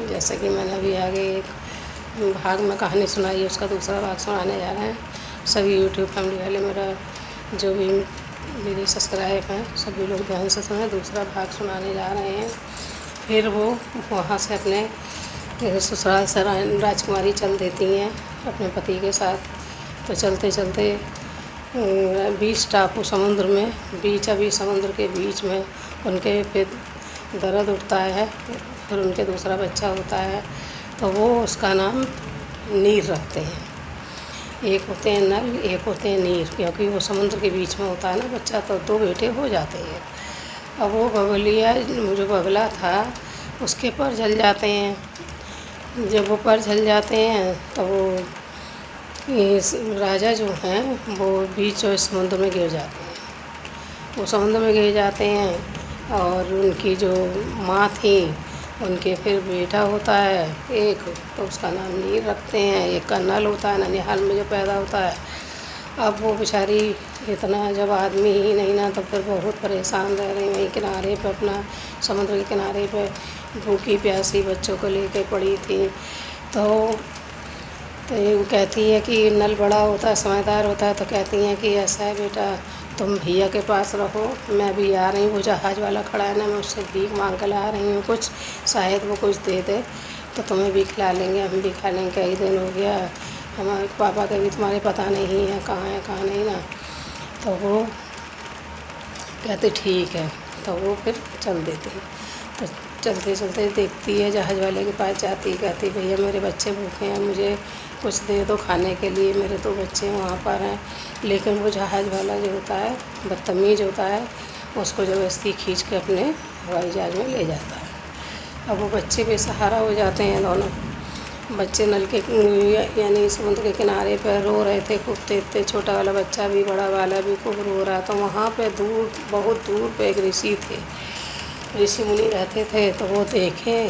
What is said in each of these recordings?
جیسا کہ میں نے ابھی آگے ایک بھاگ میں کہانی سنائی، اس کا دوسرا بھاگ سنانے جا رہے ہیں۔ سبھی یوٹیوب فیملی والے میرا جو بھی میری سبسکرائب ہیں سبھی لوگ دھیان سے سنیں۔ دوسرا بھاگ سنانے جا رہے ہیں۔ پھر وہ وہاں سے اپنے سسرال سے راجکماری چل دیتی ہیں اپنے پتی کے ساتھ۔ تو چلتے چلتے بیچ ٹاپو سمندر میں ابھی سمندر کے بیچ میں ان کے پھر درد اٹھتا ہے، پھر ان کے دوسرا بچہ ہوتا ہے، تو وہ اس کا نام نیر رکھتے ہیں۔ ایک ہوتے ہیں نل، ایک ہوتے ہیں نیر، کیونکہ وہ سمندر کے بیچ میں ہوتا ہے نا بچہ، تو 2 بیٹے ہو جاتے ہیں۔ اب وہ بگلیا جو بگلا تھا اس کے پر جل جاتے ہیں۔ جب وہ پر جل جاتے ہیں تو وہ راجا جو ہیں وہ بیچ سمندر میں گر جاتے ہیں۔ وہ سمندر میں گر جاتے ہیں اور ان کی جو ماں تھی ان کے پھر بیٹا ہوتا ہے ایک، تو اس کا نام نیر رکھتے ہیں۔ ایک کا نل ہوتا ہے، ننیہال میں جو پیدا ہوتا ہے۔ اب وہ بیچاری اتنا جب آدمی ہی نہیں نا، تو پھر بہت پریشان رہ رہی وہیں کنارے پہ، اپنا سمندر کے کنارے پہ بھوکی پیاسی بچوں کو لے کے پڑی تھی۔ تو وہ کہتی ہے کہ نل بڑا ہوتا ہے، سمجھدار ہوتا ہے، تو کہتی ہیں کہ ایسا ہے بیٹا تم بھیا کے پاس رہو، میں ابھی آ رہی ہوں، وہ جہاز والا کھڑا ہے نا، میں اس سے بھیک مانگ کے لا رہی ہوں کچھ، شاید وہ کچھ دے دے تو تمہیں بھی کھلا لیں گے، ہم بھی کھا لیں گے۔ کئی دن ہو گیا ہمارے پاپا کا بھی تمہارے پتہ نہیں ہے کہاں نہیں نا۔ تو وہ کہتے ٹھیک ہے، تو وہ پھر چل دیتے ہیں۔ تو چلتے چلتے دیکھتی ہے جہاز والے کے پاس جاتی، کہتی بھیا میرے بچے بھوکے ہیں، مجھے کچھ دے دو کھانے کے لیے، میرے 2 بچے وہاں پر ہیں۔ لیکن وہ جہاز والا جو ہوتا ہے بدتمیز ہوتا ہے، اس کو زبردستی کھینچ کے اپنے ہوائی جہاز میں لے جاتا ہے۔ اب وہ بچے بے سہارا ہو جاتے ہیں دونوں بچے، نل کے یعنی سمندر کے کنارے پہ رو رہے تھے خوب تیز، چھوٹا والا بچہ بھی بڑا والا بھی خوب رو رہا۔ تو وہاں پہ بہت دور پہ ایک رشی تھے، رشی منی رہتے تھے۔ تو وہ دیکھیں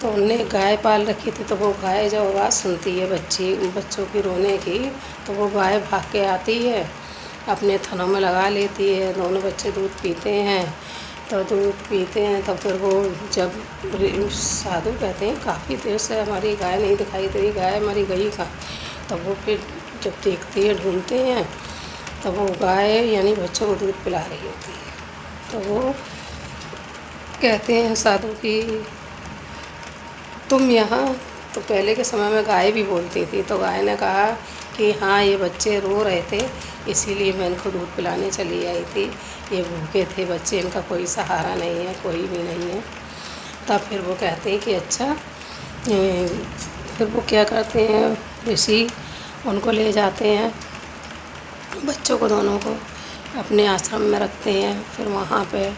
تو انہوں نے گائے پال رکھی تھی، تو وہ گائے جب آواز سنتی ہے بچوں کی رونے کی، تو وہ گائے بھاگ کے آتی ہے، اپنے تھنوں میں لگا لیتی ہے۔ دونوں بچے دودھ پیتے ہیں، تو دودھ پیتے ہیں تو پھر وہ جب سادھو کہتے ہیں کافی دیر سے ہماری گائے نہیں دکھائی دے رہی، گائے ہماری گئی کہاں؟ تو وہ پھر جب دیکھتے ہیں ڈھونڈتے ہیں تو وہ گائے یعنی بچوں کو دودھ پلا رہی ہوتی ہے۔ تو وہ کہتے ہیں سادھو کہ تم یہاں، تو پہلے کے سمے میں گائے بھی بولتی تھی، تو گائے نے کہا کہ ہاں یہ بچے رو رہے تھے اسی لیے میں ان کو دودھ پلانے چلی آئی تھی، یہ بھوکے تھے بچے، ان کا کوئی سہارا نہیں ہے، کوئی بھی نہیں ہے۔ تب پھر وہ کہتے ہیں کہ اچھا، پھر وہ کیا کرتے ہیں رشی ان کو لے جاتے ہیں، بچوں کو دونوں کو اپنے آشرم میں رکھتے ہیں۔ پھر وہاں پہ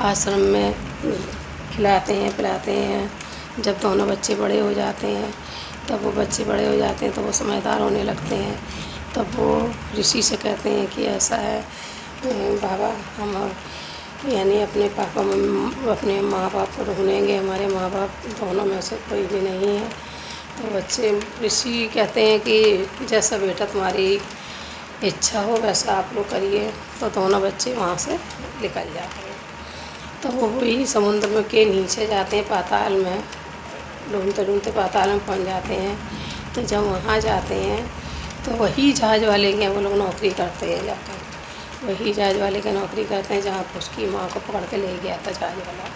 آشرم میں کھلاتے ہیں پلاتے ہیں۔ جب دونوں بچے بڑے ہو جاتے ہیں، تو وہ سمجھدار ہونے لگتے ہیں، تب وہ رشی سے کہتے ہیں کہ ایسا ہے بابا، ہم یعنی اپنے ماں باپ کو ڈھونڈیں گے، ہمارے ماں باپ دونوں میں سے کوئی بھی نہیں ہے۔ تو رشی کہتے ہیں کہ جیسا بیٹا تمہاری اچھا ہو ویسا آپ لوگ کریے۔ تو دونوں بچے وہاں سے نکل جاتے ہیں۔ تو وہ وہی سمندر کے نیچے جاتے ہیں، پاتال میں ڈھونڈتے ڈھونڈتے پاتال میں پہنچ جاتے ہیں۔ تو جب وہاں جاتے ہیں تو وہی جہاز والے کے وہ لوگ نوکری کرتے ہیں، جا کر وہی جہاز والے کے نوکری کرتے ہیں جہاں اس کی ماں کو پکڑ کے لے گیا تھا جہاز والا۔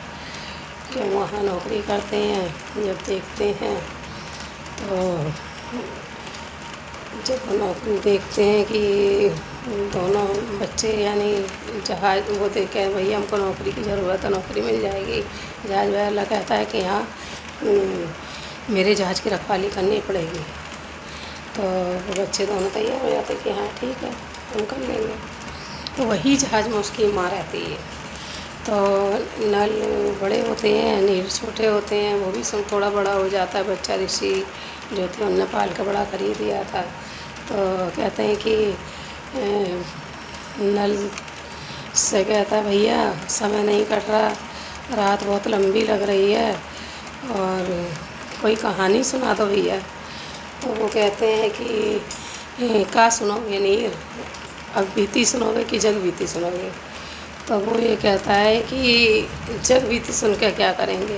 جب وہاں نوکری کرتے ہیں، جب دیکھتے ہیں تو جب نوکری دیکھتے ہیں کہ دونوں بچے یعنی جہاز، وہ دیکھیں بھئی ہم کو نوکری کی ضرورت ہے، نوکری مل جائے گی۔ جہاز والا کہتا ہے کہ ہاں میرے جہاز کی رکھوالی کرنی پڑے گی۔ تو وہ بچے دونوں تیار ہو جاتے کہ ہاں ٹھیک ہے ہم کر لیں گے۔ تو وہی جہاز میں اس کی ماں رہتی ہے۔ تو نل بڑے ہوتے ہیں، نیر چھوٹے ہوتے ہیں، وہ بھی سب تھوڑا بڑا ہو جاتا ہے بچہ، رشی جو تھے انہوں نے پال کے بڑا کر ہی دیا تھا۔ تو کہتے ہیں کہ نل سے کہتا ہے بھیا سمے نہیں کٹ رہا، رات بہت لمبی لگ رہی ہے اور کوئی کہانی سنا دو بھیا۔ تو وہ کہتے ہیں کہ کا سنو گے نیر، اب بیتی سنو گے کہ جگ بیتی سنو گے؟ تو وہ یہ کہتا ہے کہ جگ بیتی سن کے کیا کریں گے،